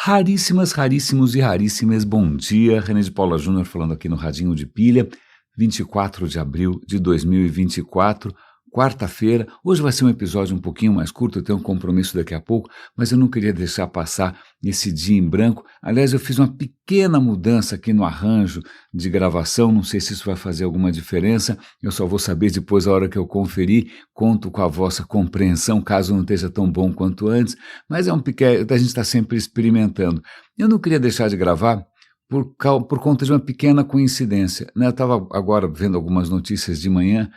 Raríssimas, raríssimos e raríssimas, bom dia, René de Paula Júnior falando aqui no Radinho de Pilha, 24 de abril de 2024, quarta-feira. Hoje vai ser um episódio um pouquinho mais curto, eu tenho um compromisso daqui a pouco, mas eu não queria deixar passar esse dia em branco. Aliás, eu fiz uma pequena mudança aqui no arranjo de gravação, não sei se isso vai fazer alguma diferença, eu só vou saber depois a hora que eu conferir, conto com a vossa compreensão, caso não esteja tão bom quanto antes, mas é um pequeno, a gente está sempre experimentando. Eu não queria deixar de gravar por conta de uma pequena coincidência, né? Eu estava agora vendo algumas notícias de manhã,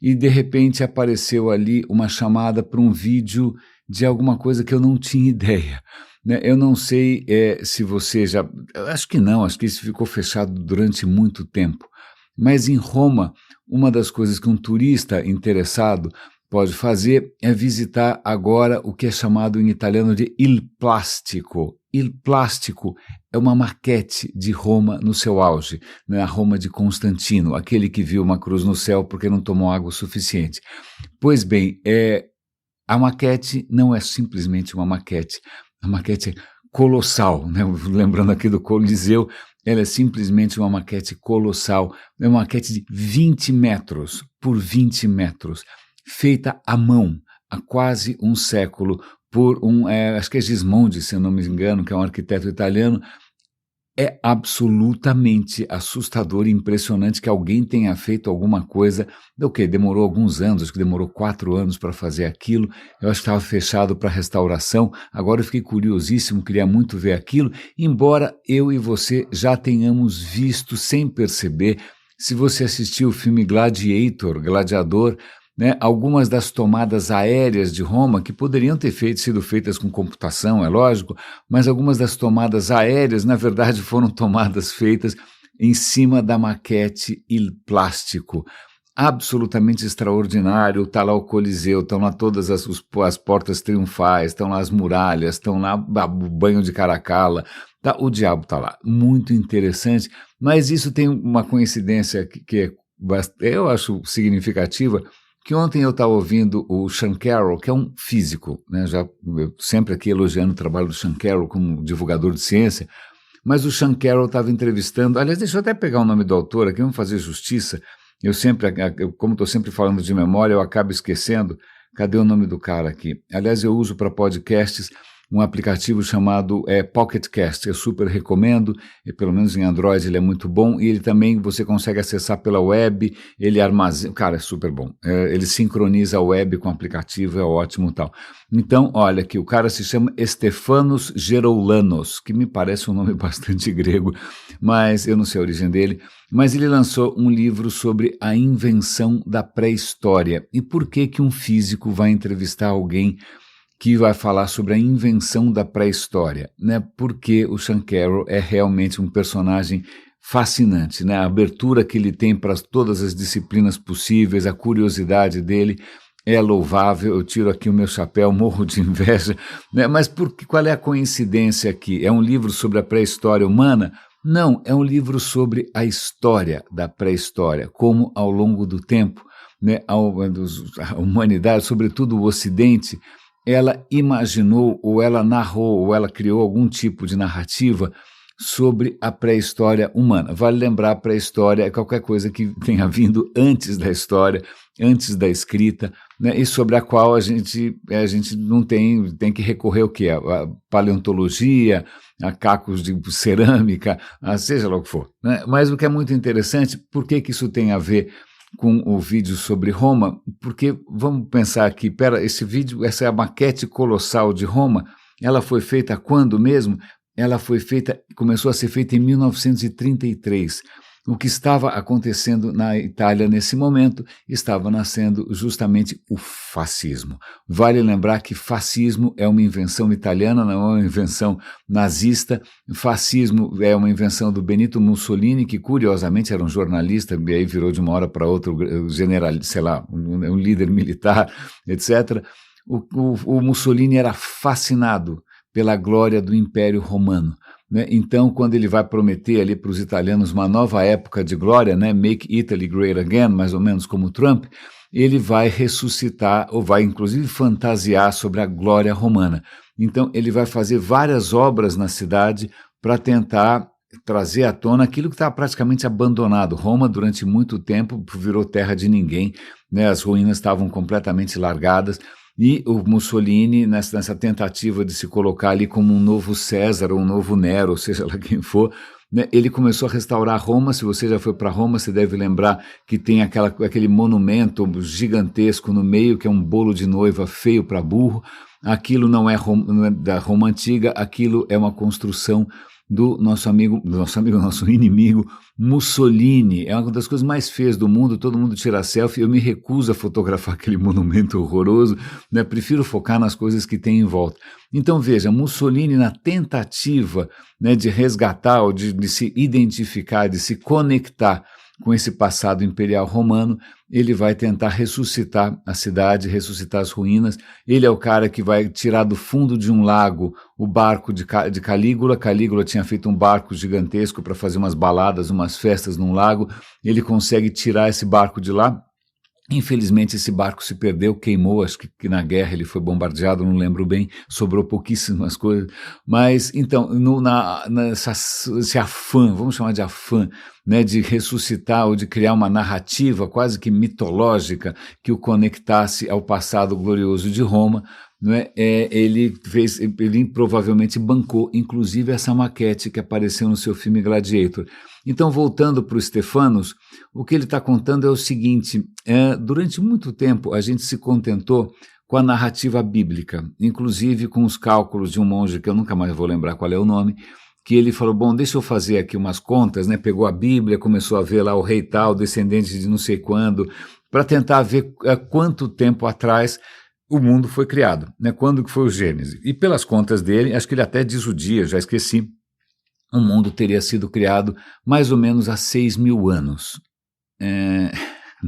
e de repente apareceu ali uma chamada para um vídeo de alguma coisa que eu não tinha ideia, né? Eu não sei se você já... Acho que não, acho que isso ficou fechado durante muito tempo. Mas em Roma, uma das coisas que um turista interessado pode fazer é visitar agora o que é chamado em italiano de Il Plastico. Il Plastico é uma maquete de Roma no seu auge, né? A Roma de Constantino, aquele que viu uma cruz no céu porque não tomou água o suficiente. Pois bem, a maquete não é simplesmente uma maquete, a maquete é colossal, né? Lembrando aqui do Coliseu, ela é simplesmente uma maquete colossal, é uma maquete de 20 metros por 20 metros, feita à mão há quase um século por acho que é Gismondi, se eu não me engano, que é um arquiteto italiano. É absolutamente assustador e impressionante que alguém tenha feito alguma coisa. Demorou alguns anos, acho que demorou 4 anos para fazer aquilo. Eu acho que estava fechado para restauração. Agora eu fiquei curiosíssimo, queria muito ver aquilo, embora eu e você já tenhamos visto sem perceber. Se você assistiu o filme Gladiador, né, algumas das tomadas aéreas de Roma, que poderiam ter sido feitas com computação, é lógico, mas algumas das tomadas aéreas, na verdade, foram tomadas feitas em cima da maquete Il Plastico. Absolutamente extraordinário, está lá o Coliseu, estão lá todas as portas triunfais, estão lá as muralhas, estão lá o banho de Caracalla, o diabo está lá. Muito interessante, mas isso tem uma coincidência que eu acho significativa, que ontem eu estava ouvindo o Sean Carroll, que é um físico, né? Eu sempre aqui elogiando o trabalho do Sean Carroll como divulgador de ciência, mas o Sean Carroll estava entrevistando, aliás, deixa eu até pegar o nome do autor aqui, vamos fazer justiça, como estou sempre falando de memória, eu acabo esquecendo, cadê o nome do cara aqui? Aliás, eu uso para podcasts um aplicativo chamado Pocket Cast, eu super recomendo, e pelo menos em Android ele é muito bom, e ele também você consegue acessar pela web, ele armazena, cara, é super bom, ele sincroniza a web com o aplicativo, é ótimo e tal. Então, olha aqui, o cara se chama Stefanos Geroulanos, que me parece um nome bastante grego, mas eu não sei a origem dele, mas ele lançou um livro sobre a invenção da pré-história, e por que um físico vai entrevistar alguém que vai falar sobre a invenção da pré-história, né? Porque o Sean Carroll é realmente um personagem fascinante, né? A abertura que ele tem para todas as disciplinas possíveis, a curiosidade dele é louvável. Eu tiro aqui o meu chapéu, morro de inveja, né? Mas qual é a coincidência aqui? É um livro sobre a pré-história humana? Não, é um livro sobre a história da pré-história, como ao longo do tempo, né? A humanidade, sobretudo o Ocidente, ela imaginou, ou ela narrou, ou ela criou algum tipo de narrativa sobre a pré-história humana. Vale lembrar, a pré-história é qualquer coisa que tenha vindo antes da história, antes da escrita, né, e sobre a qual a gente não tem que recorrer ao quê? A paleontologia, a cacos de cerâmica, seja lá o que for, né? Mas o que é muito interessante, por que isso tem a ver com o vídeo sobre Roma? Porque vamos pensar aqui, esse vídeo, essa é a maquete colossal de Roma, ela foi feita quando mesmo? Começou a ser feita em 1933. O que estava acontecendo na Itália nesse momento estava nascendo justamente o fascismo. Vale lembrar que fascismo é uma invenção italiana, não é uma invenção nazista. Fascismo é uma invenção do Benito Mussolini, que curiosamente era um jornalista, e aí virou de uma hora para outra general, sei lá, um líder militar, etc. O Mussolini era fascinado pela glória do Império Romano, né? Então, quando ele vai prometer ali para os italianos uma nova época de glória, né? Make Italy Great Again, mais ou menos como Trump, ele vai ressuscitar, ou vai inclusive fantasiar sobre a glória romana. Então ele vai fazer várias obras na cidade para tentar trazer à tona aquilo que estava praticamente abandonado. Roma, durante muito tempo, virou terra de ninguém, né? As ruínas estavam completamente largadas, e o Mussolini, nessa tentativa de se colocar ali como um novo César, ou um novo Nero, ou seja lá quem for, né, ele começou a restaurar Roma. Se você já foi para Roma, você deve lembrar que tem aquele monumento gigantesco no meio, que é um bolo de noiva feio para burro. Aquilo não é da Roma antiga, aquilo é uma construção do nosso inimigo Mussolini. É uma das coisas mais feias do mundo, todo mundo tira selfie, eu me recuso a fotografar aquele monumento horroroso, né? Prefiro focar nas coisas que tem em volta. Então veja, Mussolini, na tentativa, né, de resgatar, ou de se identificar, de se conectar com esse passado imperial romano, ele vai tentar ressuscitar a cidade, ressuscitar as ruínas. Ele é o cara que vai tirar do fundo de um lago o barco de Calígula. Calígula tinha feito um barco gigantesco para fazer umas baladas, umas festas num lago. Ele consegue tirar esse barco de lá. Infelizmente esse barco se perdeu, queimou, acho que na guerra ele foi bombardeado, não lembro bem, sobrou pouquíssimas coisas, mas então, esse afã, vamos chamar de afã, né, de ressuscitar ou de criar uma narrativa quase que mitológica que o conectasse ao passado glorioso de Roma, né, ele provavelmente bancou, inclusive, essa maquete que apareceu no seu filme Gladiator. Então, voltando para o Stefanos, o que ele está contando é o seguinte: durante muito tempo a gente se contentou com a narrativa bíblica, inclusive com os cálculos de um monge, que eu nunca mais vou lembrar qual é o nome, que ele falou, bom, deixa eu fazer aqui umas contas, né? Pegou a Bíblia, começou a ver lá o rei tal, descendente de não sei quando, para tentar ver quanto tempo atrás o mundo foi criado, né? Quando que foi o Gênesis. E pelas contas dele, acho que ele até diz o dia, já esqueci, o mundo teria sido criado mais ou menos há 6.000 anos.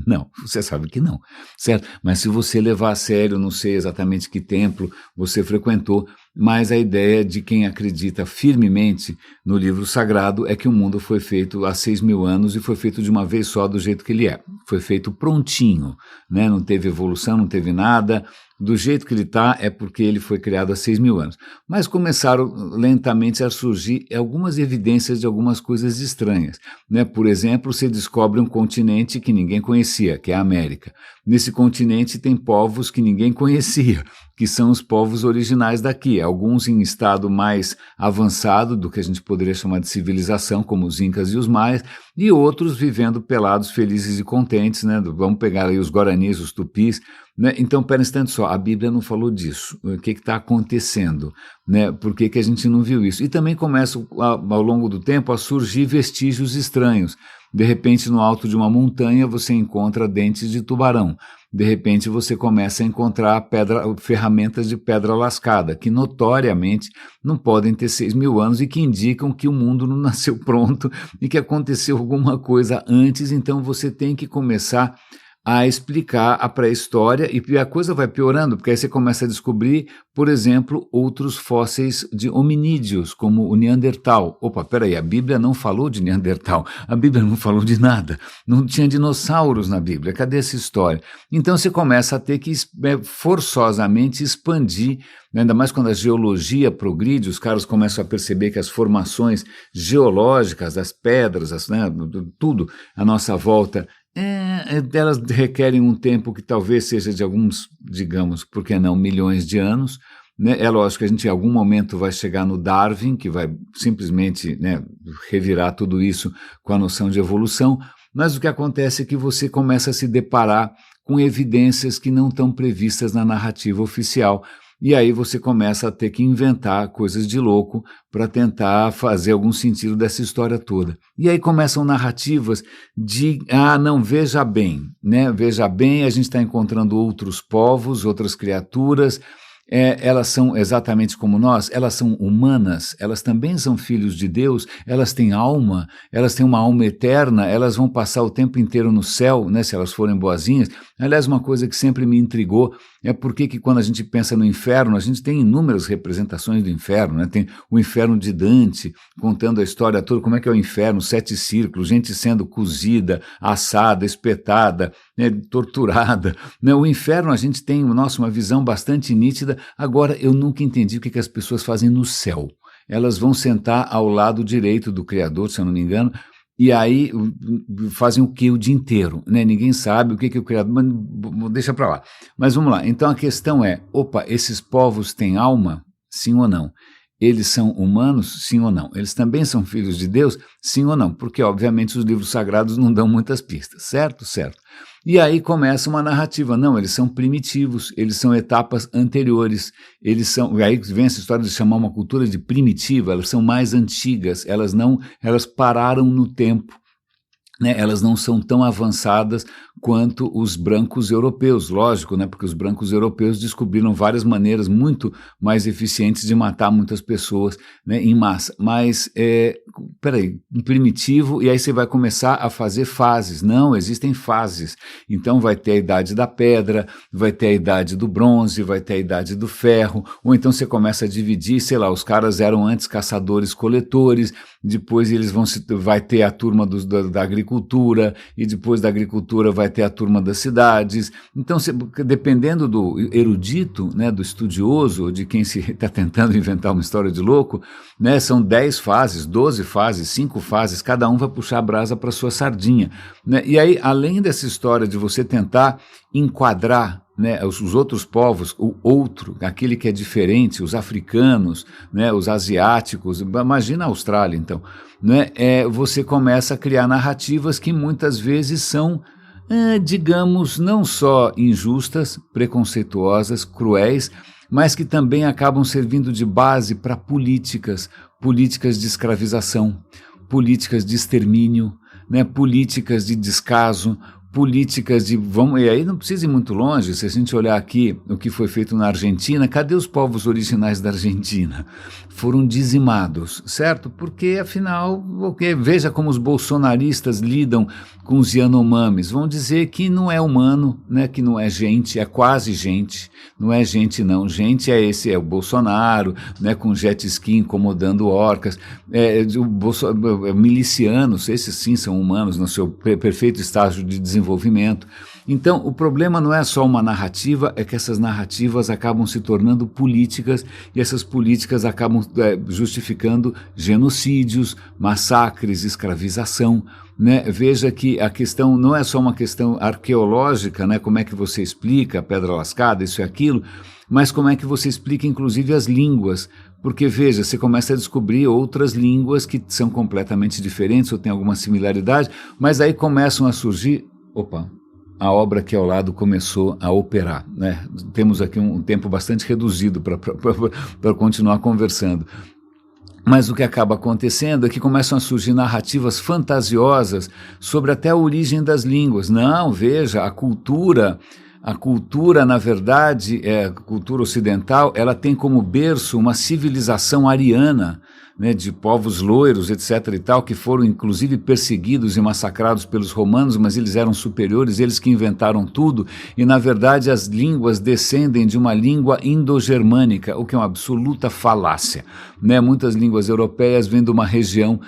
Não, você sabe que não, certo? Mas se você levar a sério, não sei exatamente que templo você frequentou, mas a ideia de quem acredita firmemente no livro sagrado é que o mundo foi feito há 6.000 anos e foi feito de uma vez só do jeito que ele é. Foi feito prontinho, né? Não teve evolução, não teve nada. Do jeito que ele está é porque ele foi criado há 6.000 anos. Mas começaram lentamente a surgir algumas evidências de algumas coisas estranhas, né? Por exemplo, você descobre um continente que ninguém conhecia, que é a América. Nesse continente tem povos que ninguém conhecia, que são os povos originais daqui, alguns em estado mais avançado do que a gente poderia chamar de civilização, como os Incas e os Maias, e outros vivendo pelados, felizes e contentes, né? Vamos pegar aí os Guaranis, os Tupis, né? Então, pera um instante só, a Bíblia não falou disso. O que está acontecendo? Né? Por que a gente não viu isso? E também começam, ao longo do tempo, a surgir vestígios estranhos. De repente, no alto de uma montanha, você encontra dentes de tubarão. De repente, você começa a encontrar ferramentas de pedra lascada, que notoriamente não podem ter 6.000 anos e que indicam que o mundo não nasceu pronto e que aconteceu alguma coisa antes. Então, você tem que começar a explicar a pré-história, e a coisa vai piorando, porque aí você começa a descobrir, por exemplo, outros fósseis de hominídeos, como o Neandertal. Opa, peraí, a Bíblia não falou de Neandertal, a Bíblia não falou de nada, não tinha dinossauros na Bíblia, cadê essa história? Então você começa a ter que forçosamente expandir, né? Ainda mais quando a geologia progride, os caras começam a perceber que as formações geológicas das pedras, né, tudo à nossa volta, elas requerem um tempo que talvez seja de alguns, digamos, por que não, milhões de anos, né? É lógico que a gente em algum momento vai chegar no Darwin, que vai simplesmente, né, revirar tudo isso com a noção de evolução, mas o que acontece é que você começa a se deparar com evidências que não estão previstas na narrativa oficial. E aí você começa a ter que inventar coisas de louco para tentar fazer algum sentido dessa história toda. E aí começam narrativas de, não, veja bem, né? Veja bem, a gente está encontrando outros povos, outras criaturas, elas são exatamente como nós, elas são humanas, elas também são filhos de Deus, elas têm alma, elas têm uma alma eterna, elas vão passar o tempo inteiro no céu, né, se elas forem boazinhas. Aliás, uma coisa que sempre me intrigou é porque que quando a gente pensa no inferno, a gente tem inúmeras representações do inferno, né? Tem o inferno de Dante, contando a história toda, como é que é o inferno, 7 círculos, gente sendo cozida, assada, espetada, né, torturada, né? O inferno a gente tem, nossa, uma visão bastante nítida. Agora, eu nunca entendi o que as pessoas fazem no céu. Elas vão sentar ao lado direito do Criador, se eu não me engano, e aí fazem o que o dia inteiro, né? Ninguém sabe o que o Criador... Mas deixa para lá. Mas vamos lá. Então a questão é, esses povos têm alma? Sim ou não? Eles são humanos? Sim ou não? Eles também são filhos de Deus? Sim ou não? Porque, obviamente, os livros sagrados não dão muitas pistas, certo? Certo. E aí começa uma narrativa. Não, eles são primitivos, eles são etapas anteriores, eles são... Aí vem essa história de chamar uma cultura de primitiva, elas são mais antigas, elas pararam no tempo. Né, elas não são tão avançadas quanto os brancos europeus, lógico, né, porque os brancos europeus descobriram várias maneiras muito mais eficientes de matar muitas pessoas, né, em massa. Mas, primitivo, e aí você vai começar a fazer fases. Não, existem fases. Então vai ter a idade da pedra, vai ter a idade do bronze, vai ter a idade do ferro, ou então você começa a dividir, sei lá, os caras eram antes caçadores-coletores, depois vai ter a turma da agricultura, e depois da agricultura vai ter a turma das cidades. Então, dependendo do erudito, né, do estudioso, de quem se está tentando inventar uma história de louco, né, são 10 fases, 12 fases, 5 fases, cada um vai puxar a brasa para sua sardinha. Né? E aí, além dessa história de você tentar enquadrar, né, os outros povos, o outro, aquele que é diferente, os africanos, né, os asiáticos, imagina a Austrália então, né, você começa a criar narrativas que muitas vezes são, digamos, não só injustas, preconceituosas, cruéis, mas que também acabam servindo de base para políticas de escravização, políticas de extermínio, né, políticas de descaso, políticas de... E aí não precisa ir muito longe, se a gente olhar aqui o que foi feito na Argentina, cadê os povos originais da Argentina? Foram dizimados, certo? Porque, afinal, veja como os bolsonaristas lidam com os Yanomamis. Vão dizer que não é humano, né? Que não é gente, é quase gente. Não é gente, não. Gente é o Bolsonaro, né? Com jet ski incomodando orcas. Milicianos, esses sim são humanos no seu perfeito estágio de desenvolvimento. Então, o problema não é só uma narrativa, é que essas narrativas acabam se tornando políticas e essas políticas acabam justificando genocídios, massacres, escravização. Né? Veja que a questão não é só uma questão arqueológica, né? Como é que você explica a pedra lascada, isso e aquilo, mas como é que você explica inclusive as línguas. Porque, veja, você começa a descobrir outras línguas que são completamente diferentes ou têm alguma similaridade, mas aí começam a surgir... a obra aqui ao lado começou a operar, né? Temos aqui um tempo bastante reduzido para continuar conversando. Mas o que acaba acontecendo é que começam a surgir narrativas fantasiosas sobre até a origem das línguas. Não, veja, a cultura, na verdade, a cultura ocidental, ela tem como berço uma civilização ariana, né, de povos loiros, etc. e tal, que foram inclusive perseguidos e massacrados pelos romanos, mas eles eram superiores, eles que inventaram tudo, e na verdade as línguas descendem de uma língua indo-germânica, o que é uma absoluta falácia. Né? Muitas línguas europeias vêm de uma região,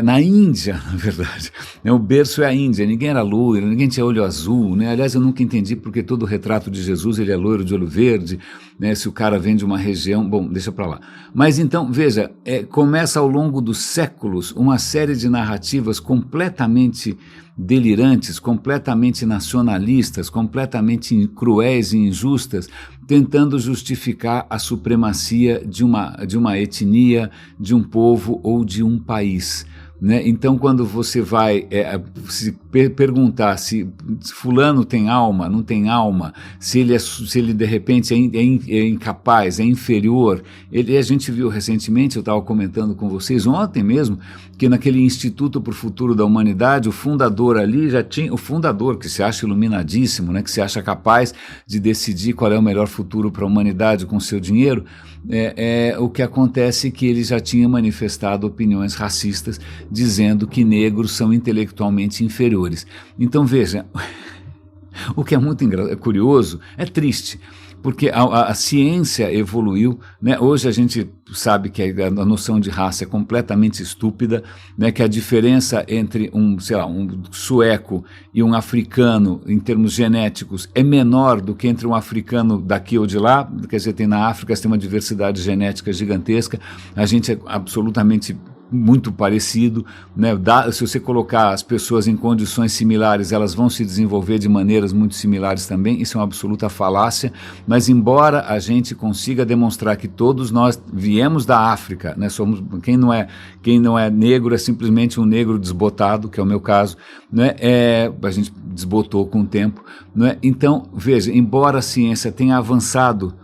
na Índia, na verdade, o berço é a Índia, ninguém era loiro, ninguém tinha olho azul, né? Aliás, eu nunca entendi porque todo o retrato de Jesus ele é loiro de olho verde, né? Se o cara vem de uma região, bom, deixa para lá. Mas então, veja, começa ao longo dos séculos uma série de narrativas completamente delirantes, completamente nacionalistas, completamente cruéis e injustas, tentando justificar a supremacia de uma etnia, de um povo ou de um país. Né? Então, quando você vai se perguntar se fulano tem alma, não tem alma, se ele de repente é incapaz, é inferior, a gente viu recentemente, eu estava comentando com vocês ontem mesmo, que naquele Instituto para o Futuro da Humanidade, o fundador ali já tinha, o fundador que se acha iluminadíssimo, né, que se acha capaz de decidir qual é o melhor futuro para a humanidade com seu dinheiro, o que acontece é que ele já tinha manifestado opiniões racistas, dizendo que negros são intelectualmente inferiores. Então veja, o que é muito curioso, é triste, porque a ciência evoluiu, né? Hoje a gente sabe que a noção de raça é completamente estúpida, né? Que a diferença entre um sueco e um africano em termos genéticos é menor do que entre um africano daqui ou de lá. Quer dizer, tem na África tem uma diversidade genética gigantesca, a gente é absolutamente muito parecido, né? Se você colocar as pessoas em condições similares, elas vão se desenvolver de maneiras muito similares também. Isso é uma absoluta falácia, mas embora a gente consiga demonstrar que todos nós viemos da África, né? Quem não é negro é simplesmente um negro desbotado, que é o meu caso, né? A gente desbotou com o tempo, né? Então, veja, embora a ciência tenha avançado,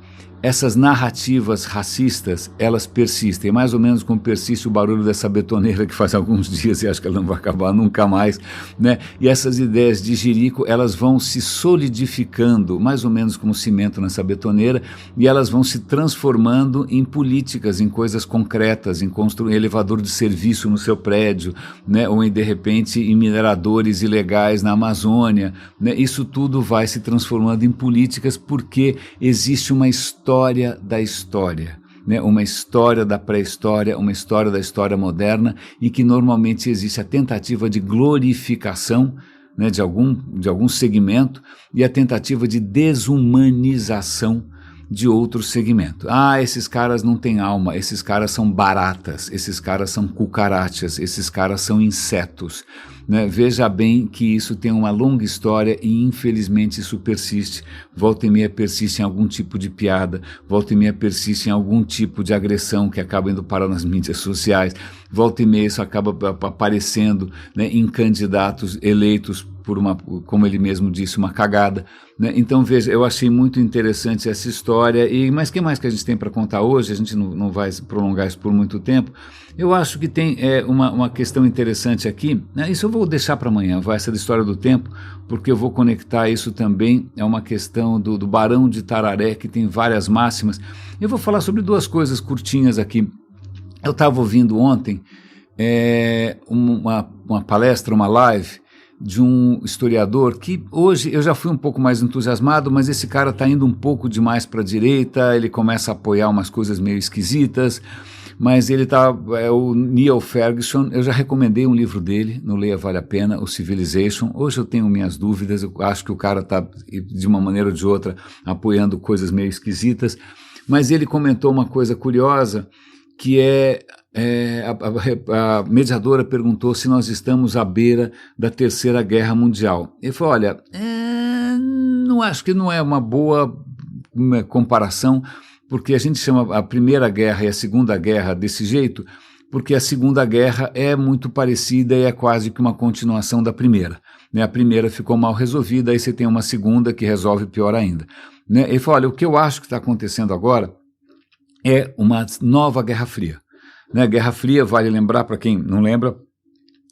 essas narrativas racistas, elas persistem, mais ou menos como persiste o barulho dessa betoneira que faz alguns dias e acho que ela não vai acabar nunca mais, né? E essas ideias de jirico, elas vão se solidificando, mais ou menos como cimento nessa betoneira, e elas vão se transformando em políticas, em coisas concretas, em construir um elevador de serviço no seu prédio, né? Ou de repente em mineradores ilegais na Amazônia, né? Isso tudo vai se transformando em políticas porque existe uma história da história, né? Uma história da pré-história, uma história da história moderna, e que normalmente existe a tentativa de glorificação, né, de algum segmento, e a tentativa de desumanização de outro segmento. Esses caras não têm alma, esses caras são baratas, esses caras são cucarachas, esses caras são insetos, né? Veja bem que isso tem uma longa história e infelizmente isso persiste. Volta e meia persiste em algum tipo de piada, volta e meia persiste em algum tipo de agressão que acaba indo parar nas mídias sociais, volta e meia isso acaba aparecendo, né, em candidatos eleitos por como ele mesmo disse, uma cagada, né? Então veja, eu achei muito interessante essa história, mas o que mais que a gente tem para contar hoje? A gente não vai prolongar isso por muito tempo. Eu acho que tem uma questão interessante aqui, né? Isso eu vou deixar para amanhã, essa da história do tempo, porque eu vou conectar isso também, é uma questão do Barão de Tararé, que tem várias máximas. Eu vou falar sobre duas coisas curtinhas aqui. Eu estava ouvindo ontem uma palestra, uma live, de um historiador que hoje eu já fui um pouco mais entusiasmado, mas esse cara está indo um pouco demais para a direita, ele começa a apoiar umas coisas meio esquisitas, mas ele o Neil Ferguson. Eu já recomendei um livro dele, no Leia Vale a Pena, o Civilization. Hoje eu tenho minhas dúvidas, eu acho que o cara está, de uma maneira ou de outra, apoiando coisas meio esquisitas, mas ele comentou uma coisa curiosa, que a mediadora perguntou se nós estamos à beira da Terceira Guerra Mundial. Ele falou, olha, não acho que não é uma boa comparação, porque a gente chama a Primeira Guerra e a Segunda Guerra desse jeito, porque a Segunda Guerra é muito parecida e é quase que uma continuação da Primeira, né? A Primeira ficou mal resolvida, aí você tem uma Segunda que resolve pior ainda, né? Ele falou, olha, o que eu acho que está acontecendo agora é uma nova Guerra Fria, né? Guerra Fria, vale lembrar, para quem não lembra,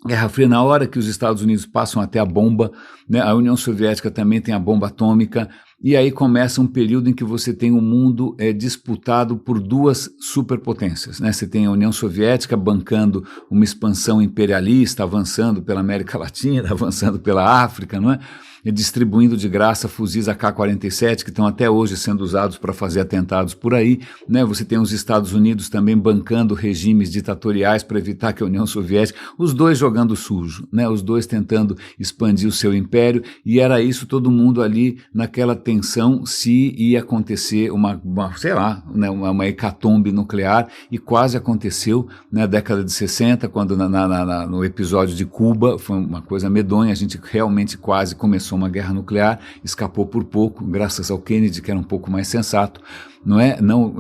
Guerra Fria, na hora que os Estados Unidos passam até a bomba, né? A União Soviética também tem a bomba atômica, e aí começa um período em que você tem um mundo disputado por duas superpotências, né? Você tem a União Soviética bancando uma expansão imperialista, avançando pela América Latina, avançando pela África, não é? E distribuindo de graça fuzis AK-47, que estão até hoje sendo usados para fazer atentados por aí, né? Você tem os Estados Unidos também bancando regimes ditatoriais para evitar que a União Soviética, os dois jogando sujo, né? Os dois tentando expandir o seu império, e era isso, todo mundo ali naquela tensão se ia acontecer uma hecatombe nuclear, e quase aconteceu na década de 60, quando no episódio de Cuba, foi uma coisa medonha, a gente realmente quase começou uma guerra nuclear, escapou por pouco, graças ao Kennedy, que era um pouco mais sensato, não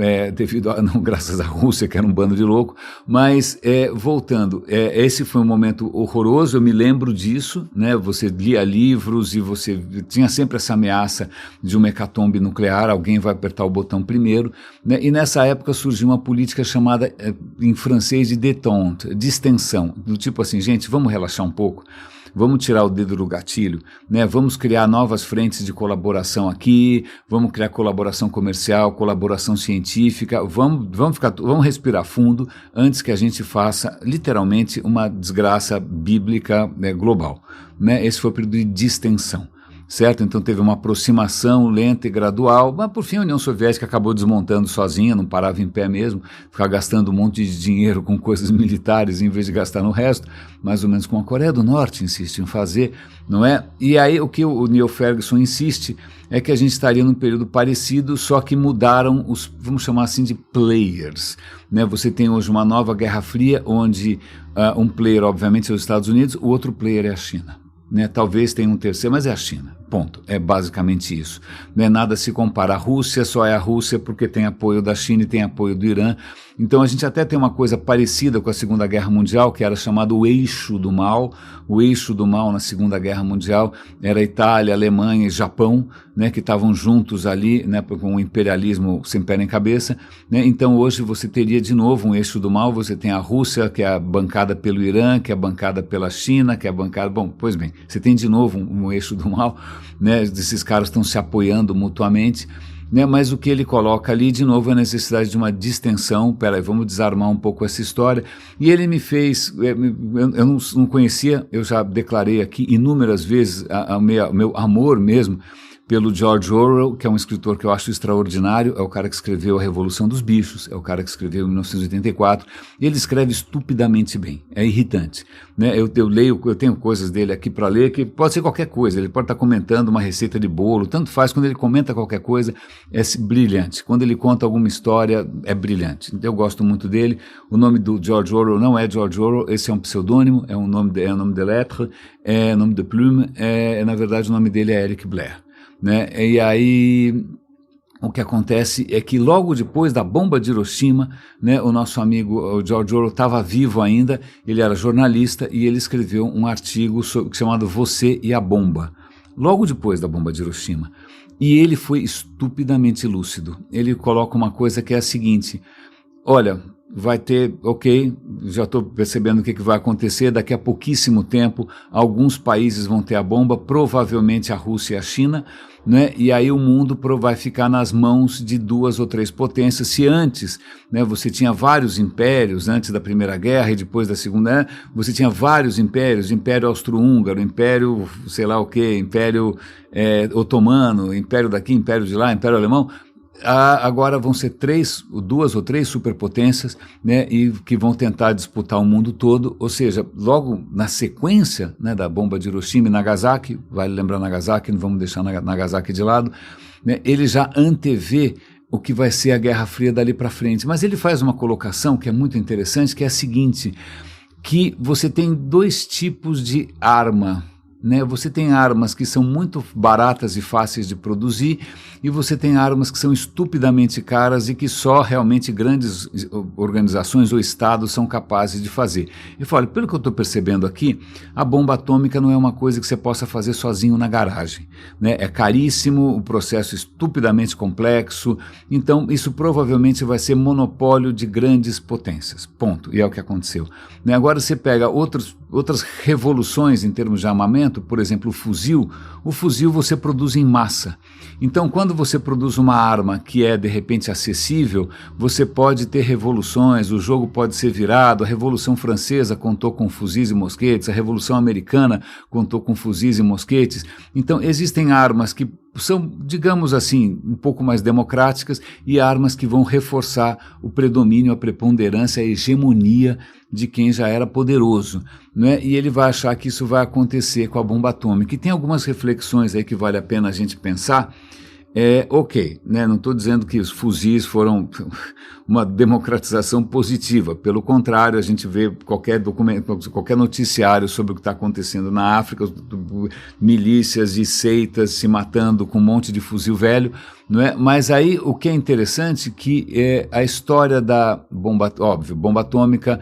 graças à Rússia, que era um bando de louco, mas voltando, esse foi um momento horroroso, eu me lembro disso, né? Você lia livros e você tinha sempre essa ameaça de uma hecatombe nuclear, alguém vai apertar o botão primeiro, né? E nessa época surgiu uma política chamada, em francês, de détente, distensão, do tipo assim, gente, vamos relaxar um pouco, vamos tirar o dedo do gatilho, né? Vamos criar novas frentes de colaboração aqui, vamos criar colaboração comercial, colaboração científica, vamos respirar fundo antes que a gente faça literalmente uma desgraça bíblica, né, global, né? Esse foi o período de distensão, certo? Então teve uma aproximação lenta e gradual, mas por fim a União Soviética acabou desmontando sozinha, não parava em pé mesmo, ficava gastando um monte de dinheiro com coisas militares em vez de gastar no resto, mais ou menos como a Coreia do Norte insiste em fazer, não é? E aí o que o Neil Ferguson insiste é que a gente estaria num período parecido, só que mudaram os, vamos chamar assim, de players, né? Você tem hoje uma nova Guerra Fria, onde um player, obviamente, é os Estados Unidos, o outro player é a China. Né, talvez tenha um terceiro, mas é a China, ponto, é basicamente isso. Não é nada se compara. A Rússia só é a Rússia porque tem apoio da China e tem apoio do Irã. Então a gente até tem uma coisa parecida com a Segunda Guerra Mundial, que era chamado o eixo do mal. O eixo do mal na Segunda Guerra Mundial era Itália, Alemanha e Japão, né, que estavam juntos ali, né, com o imperialismo sem pé nem cabeça, né. Então hoje você teria de novo um eixo do mal. Você tem a Rússia, que é bancada pelo Irã, que é bancada pela China, que é bancada... Bom, pois bem, você tem de novo um eixo do mal, né, esses caras estão se apoiando mutuamente, né, mas o que ele coloca ali, de novo, é a necessidade de uma distensão. Peraí, vamos desarmar um pouco essa história. E ele me fez, eu não conhecia, eu já declarei aqui inúmeras vezes o meu amor mesmo pelo George Orwell, que é um escritor que eu acho extraordinário, é o cara que escreveu A Revolução dos Bichos, é o cara que escreveu 1984, ele escreve estupidamente bem, é irritante, né? Eu leio, eu tenho coisas dele aqui para ler, que pode ser qualquer coisa, ele pode estar comentando uma receita de bolo, tanto faz, quando ele comenta qualquer coisa, é brilhante, quando ele conta alguma história, é brilhante, então eu gosto muito dele. O nome do George Orwell não é George Orwell, esse é um pseudônimo, é um nome de lettre, é nome de plume, na verdade o nome dele é Eric Blair. Né? E aí o que acontece é que logo depois da bomba de Hiroshima, né, o nosso amigo o George Orwell estava vivo ainda, ele era jornalista e ele escreveu um artigo chamado Você e a Bomba, logo depois da bomba de Hiroshima. E ele foi estupidamente lúcido. Ele coloca uma coisa que é a seguinte: olha, vai ter, ok, já estou percebendo o que vai acontecer, daqui a pouquíssimo tempo alguns países vão ter a bomba, provavelmente a Rússia e a China, né? E aí o mundo vai ficar nas mãos de 2 ou 3 potências. Se antes, né, você tinha vários impérios, antes da Primeira Guerra e depois da Segunda, você tinha vários impérios, Império Austro-Húngaro, Império sei lá o que, Império Otomano, Império daqui, Império de lá, Império Alemão. Agora vão ser 2 ou 3 superpotências, né, e que vão tentar disputar o mundo todo. Ou seja, logo na sequência, né, da bomba de Hiroshima e Nagasaki, vale lembrar Nagasaki, não vamos deixar Nagasaki de lado, né, ele já antevê o que vai ser a Guerra Fria dali para frente. Mas ele faz uma colocação que é muito interessante, que é a seguinte, que você tem 2 tipos de arma. Né, você tem armas que são muito baratas e fáceis de produzir, e você tem armas que são estupidamente caras e que só realmente grandes organizações ou estados são capazes de fazer. E fala, pelo que eu estou percebendo aqui, a bomba atômica não é uma coisa que você possa fazer sozinho na garagem. Né? É caríssimo, o processo é estupidamente complexo, então isso provavelmente vai ser monopólio de grandes potências, ponto, e é o que aconteceu. Né? Agora você pega outras revoluções em termos de armamento, por exemplo, o fuzil você produz em massa. Então, quando você produz uma arma que é, de repente, acessível, você pode ter revoluções, o jogo pode ser virado. A Revolução Francesa contou com fuzis e mosquetes, a Revolução Americana contou com fuzis e mosquetes. Então, existem armas que são, digamos assim, um pouco mais democráticas e armas que vão reforçar o predomínio, a preponderância, a hegemonia de quem já era poderoso, né? E ele vai achar que isso vai acontecer com a bomba atômica. E tem algumas reflexões aí que vale a pena a gente pensar. Ok, né? Não estou dizendo que os fuzis foram uma democratização positiva, pelo contrário, a gente vê qualquer documento, qualquer noticiário sobre o que está acontecendo na África, milícias e seitas se matando com um monte de fuzil velho, não é? Mas aí o que é interessante que a história da bomba, óbvio, bomba atômica,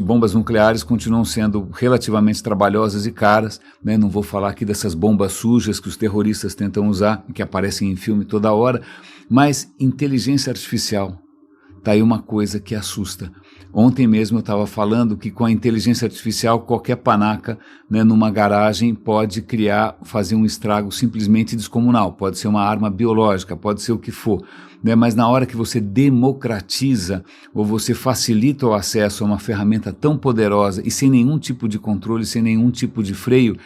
bombas nucleares continuam sendo relativamente trabalhosas e caras, né? Não vou falar aqui dessas bombas sujas que os terroristas tentam usar, que aparecem em filme toda hora, mas inteligência artificial, tá aí uma coisa que assusta. Ontem mesmo eu estava falando que com a inteligência artificial qualquer panaca, né, numa garagem pode fazer um estrago simplesmente descomunal, pode ser uma arma biológica, pode ser o que for, né, mas na hora que você democratiza ou você facilita o acesso a uma ferramenta tão poderosa e sem nenhum tipo de controle, sem nenhum tipo de freio,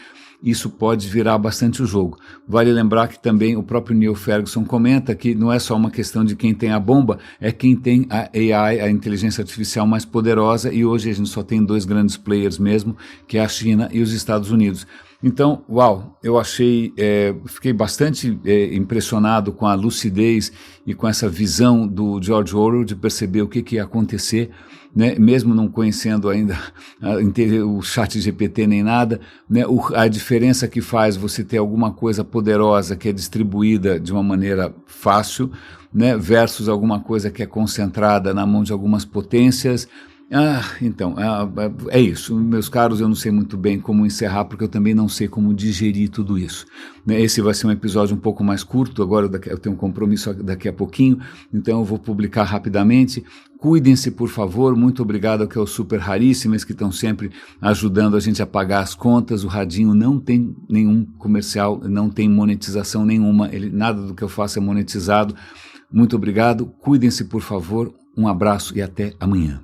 isso pode virar bastante o jogo. Vale lembrar que também o próprio Neil Ferguson comenta que não é só uma questão de quem tem a bomba, é quem tem a AI, a inteligência artificial mais poderosa, e hoje a gente só tem 2 grandes players mesmo, que é a China e os Estados Unidos. Então, uau, eu fiquei bastante impressionado com a lucidez e com essa visão do George Orwell de perceber o que ia acontecer, né? Mesmo não conhecendo ainda o ChatGPT nem nada, né? A diferença que faz você ter alguma coisa poderosa que é distribuída de uma maneira fácil, né? Versus alguma coisa que é concentrada na mão de algumas potências. Então, é isso. Meus caros, eu não sei muito bem como encerrar, porque eu também não sei como digerir tudo isso. Esse vai ser um episódio um pouco mais curto, agora eu tenho um compromisso daqui a pouquinho, então eu vou publicar rapidamente. Cuidem-se, por favor, muito obrigado ao Super Raríssimas, que estão sempre ajudando a gente a pagar as contas. O Radinho não tem nenhum comercial, não tem monetização nenhuma, nada do que eu faço é monetizado. Muito obrigado, cuidem-se, por favor, um abraço e até amanhã.